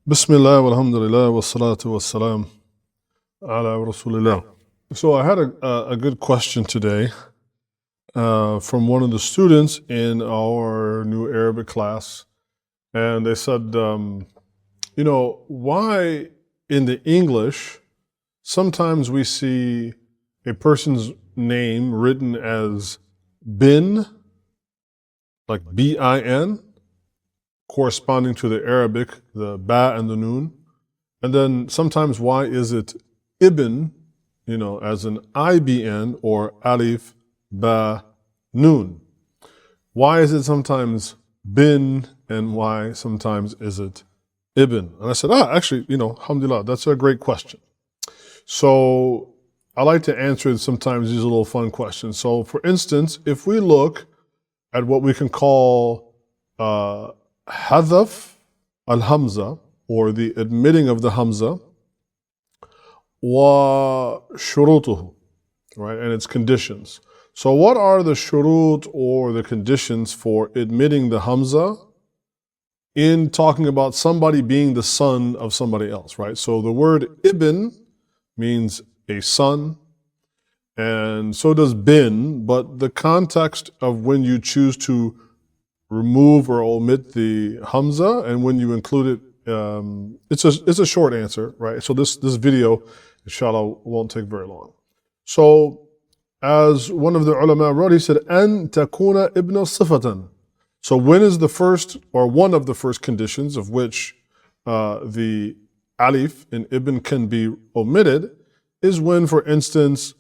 Bismillah, walhamdulillah, wassalatu wassalam ala rasulillah. So I had a good question today from one of the students in our new Arabic class. And they said, why in the English, sometimes we see a person's name written as bin, like B-I-N, corresponding to the Arabic, the ba and the noon. And then sometimes why is it ibn, as an IBN or alif, ba, noon? Why is it sometimes bin and why sometimes is it ibn? And I said, actually, alhamdulillah, that's a great question. So I like to answer sometimes these little fun questions. So for instance, if we look at what we can call Ḥadhaf al-hamzah, or the admitting of the hamzah, wa shurutuhu, right, and its conditions. So what are the shurut or the conditions for admitting the hamzah in talking about somebody being the son of somebody else, right? So the word ibn means a son, and so does bin, but the context of when you choose to remove or omit the hamzah and when you include it, it's a short answer, right? So this video, inshallah, won't take very long. So as one of the ulama wrote, he said, an takuna ibn sifatan. So when is the first or one of the first conditions of which the alif in ibn can be omitted is when, for instance,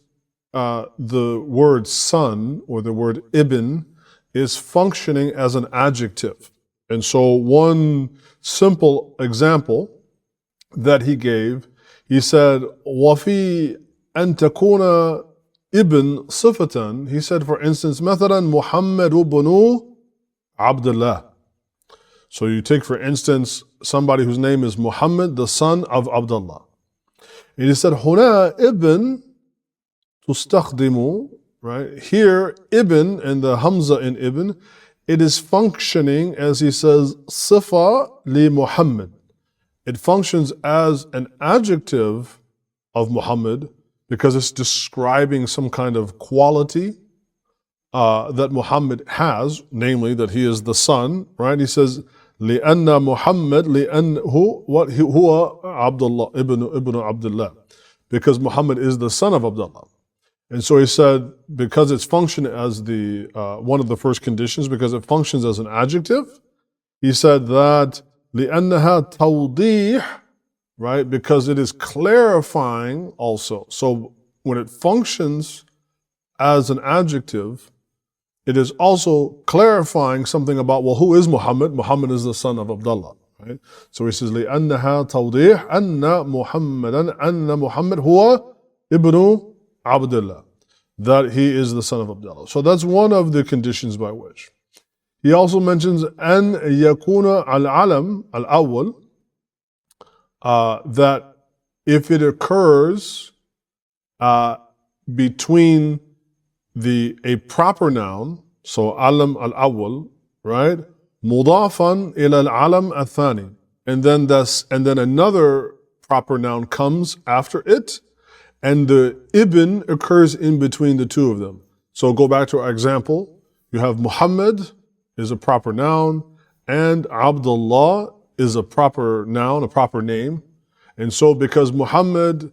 the word son or the word ibn is functioning as an adjective. And so one simple example that he gave, he said, وَفِي أَن تَكُونَ ibn صِفَةً. He said, for instance, مثلا محمد بن عبد الله. So you take, for instance, somebody whose name is Muhammad, the son of Abdullah. And he said, هنا ibn تستخدم. Right here, ibn and the hamzah in ibn, it is functioning, as he says, sifa li Muhammad. It functions as an adjective of Muhammad because it's describing some kind of quality that Muhammad has, namely that he is the son. Right? He says, لأن Muhammad لأنه what هو Abdullah ibn Abdullah, because Muhammad is the son of Abdullah. And so he said, because it's functioning as the one of the first conditions, because it functions as an adjective, he said that لأنها توضيح, right? Because it is clarifying also. So when it functions as an adjective, it is also clarifying something about, well, who is Muhammad? Muhammad is the son of Abdullah, right? So he says لأنها توضيح أن محمد هو ابن Abdullah, that he is the son of Abdullah. So that's one of the conditions by which. He also mentions أن يكون العلم الأول, that if it occurs between a proper noun, so alam al-awwal, right, مضافا إلى العلم الثاني, and then another proper noun comes after it, and the ibn occurs in between the two of them. So go back to our example. You have Muhammad is a proper noun, and Abdullah is a proper noun, a proper name. And so because Muhammad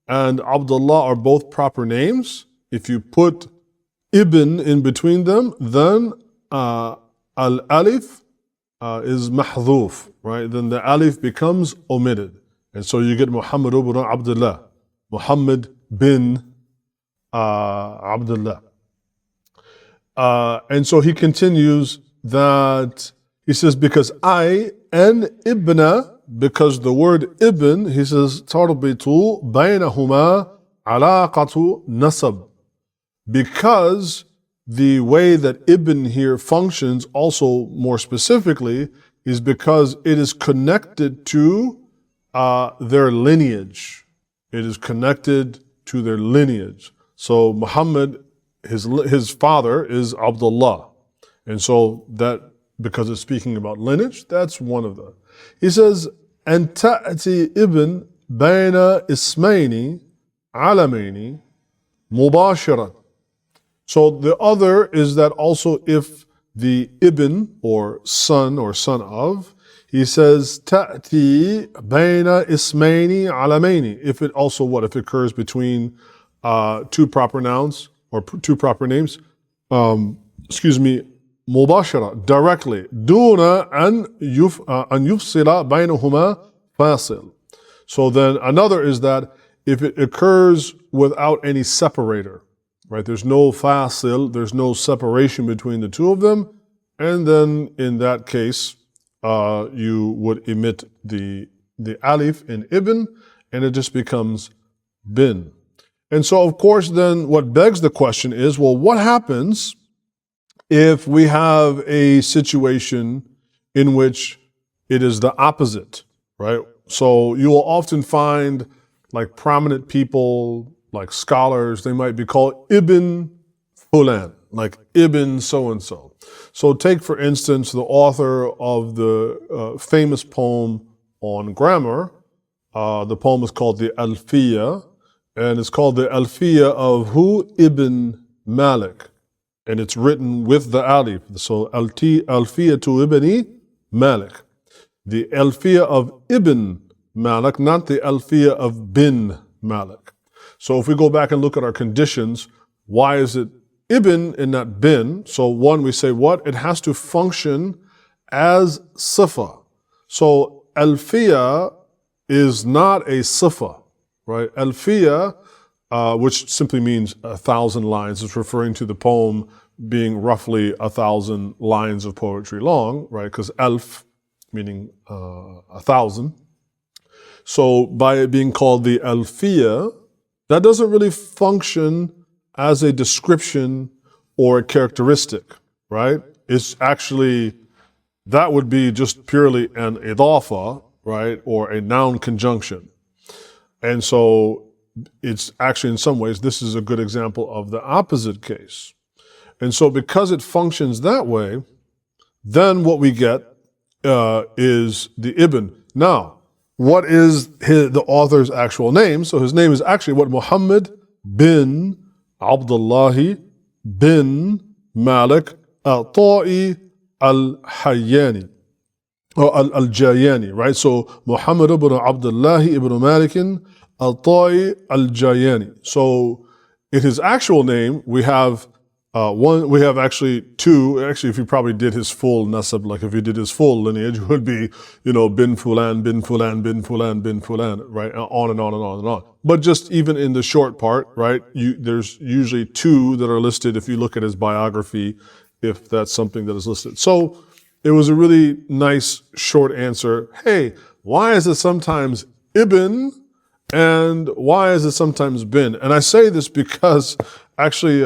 and Abdullah are both proper names, if you put ibn in between them, then al-alif is mahdhuf, right? Then the alif becomes omitted. And so you get Muhammad ibn Abdullah, Muhammad bin Abdullah. And so he continues that, he says, because ibna, because the word ibn, he says, tarbitu baynahuma alaqatu nasab. Because the way that ibn here functions also more specifically is because it is connected to their lineage. It is connected to their lineage. So Muhammad, his father is Abdullah. And so that, because it's speaking about lineage, that's one of them. He says, أن تأتي ابن بين اسمين علمين مباشرة. So the other is that also if the ibn or son of, he says تأتي بين اسمين علمين. If it also what? If it occurs between two proper nouns or two proper names, مباشرة, directly, دون أن يفصل بينهما فاصل. So then another is that if it occurs without any separator, right? There's no fasil, there's no separation between the two of them, and then in that case, you would emit the alif in ibn, and it just becomes bin. And so, of course, then what begs the question is, well, what happens if we have a situation in which it is the opposite, right? So you will often find like prominent people, like scholars, they might be called Ibn Fulan, like Ibn so-and-so. So take, for instance, the author of the famous poem on grammar. The poem is called the Alfiya, and it's called the Alfiya of who? Ibn Malik. And it's written with the alif. So Alfiya to Ibn Malik. The Alfiya of Ibn Malik, not the Alfiya of bin Malik. So if we go back and look at our conditions, why is it ibn and not bin? So one, we say what? It has to function as sifa. So Alfiya is not a sifa, right? Alfiya, which simply means 1,000 lines, is referring to the poem being roughly 1,000 lines of poetry long, right? Because alf, meaning 1,000. So by it being called the Alfiya, that doesn't really function as a description or a characteristic, right? It's actually, that would be just purely an idafa, right? Or a noun conjunction. And so it's actually, in some ways, this is a good example of the opposite case. And so because it functions that way, then what we get is the ibn. Now, what is the author's actual name? So his name is actually what? Muhammad bin Abdullah bin Malik al-Ta'i al-Hayyani, or al-Jayani, right? So Muhammad ibn Abdullah ibn Malik al-Ta'i al-Jayani. So in his actual name, we have we have actually two. Actually, if you probably did his full nasab, like if you did his full lineage, it would be, bin Fulan, bin Fulan, bin Fulan, bin Fulan, right? On and on and on and on. But just even in the short part, right? There's usually two that are listed if you look at his biography, if that's something that is listed. So it was a really nice short answer. Hey, why is it sometimes ibn and why is it sometimes bin? And I say this because actually,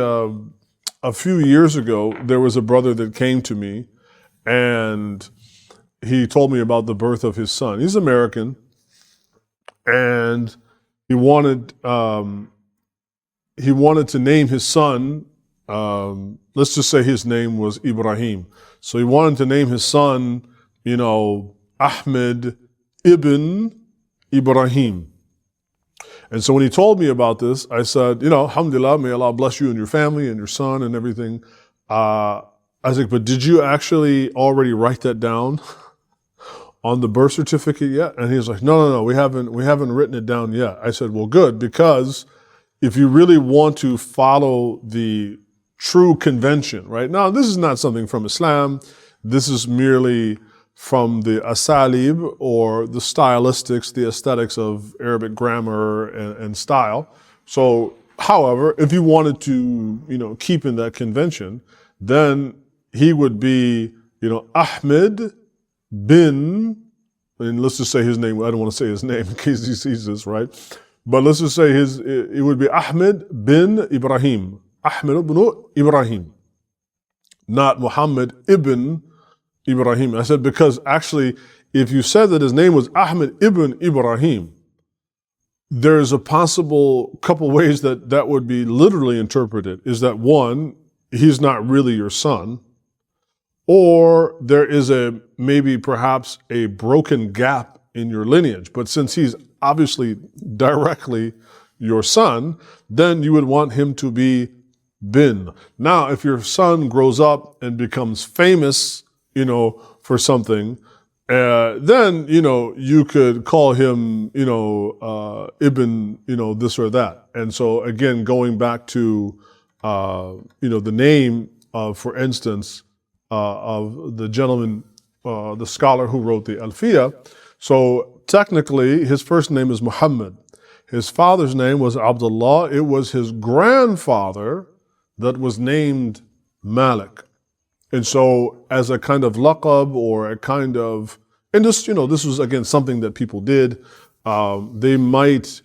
a few years ago, there was a brother that came to me and he told me about the birth of his son. He's American and he wanted to name his son, let's just say his name was Ibrahim. So he wanted to name his son, Ahmed ibn Ibrahim. And so when he told me about this, I said, alhamdulillah, may Allah bless you and your family and your son and everything. I was like, but did you actually already write that down on the birth certificate yet? And he was like, no, we haven't written it down yet. I said, well, good, because if you really want to follow the true convention, right? Now, this is not something from Islam. This is merely from the asalib or the stylistics, the aesthetics of Arabic grammar and style. So, however, if you wanted to, keep in that convention, then he would be, Ahmed bin, and let's just say his name, I don't want to say his name in case he sees this, right? But let's just say it would be Ahmed bin Ibrahim. Ahmed ibn Ibrahim. Not Muhammad ibn Ibrahim. I said, because actually, if you said that his name was Ahmed ibn Ibrahim, there's a possible couple ways that would be literally interpreted. Is that one, he's not really your son, or there is maybe perhaps a broken gap in your lineage. But since he's obviously directly your son, then you would want him to be bin. Now, if your son grows up and becomes famous, for something, then, you could call him, ibn, this or that. And so again, going back to, the name of, for instance, of the gentleman, the scholar who wrote the Alfiya. So technically, his first name is Muhammad. His father's name was Abdullah. It was his grandfather that was named Malik. And so as a kind of laqab or a kind of, and this, this was again something that people did. They might,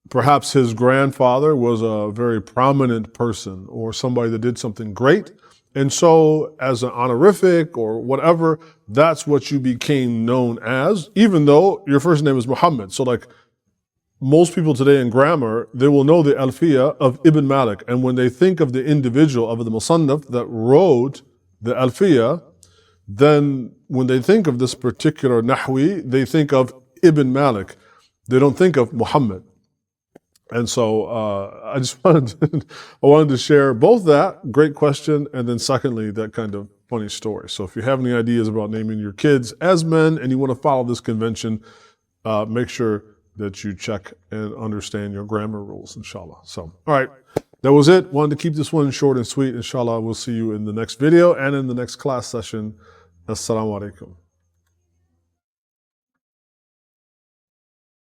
perhaps his grandfather was a very prominent person or somebody that did something great. And so as an honorific or whatever, that's what you became known as, even though your first name is Muhammad. So like most people today in grammar, they will know the Alfiya of Ibn Malik. And when they think of the individual, of the Musannaf that wrote the Alfiya, then when they think of this particular Nahwi, they think of Ibn Malik. They don't think of Muhammad. And so I just wanted to share both that, great question, and then secondly, that kind of funny story. So if you have any ideas about naming your kids as men and you want to follow this convention, make sure that you check and understand your grammar rules, inshallah. So, all right, that was it. Wanted to keep this one short and sweet. Inshallah, we'll see you in the next video and in the next class session. Assalamu alaikum.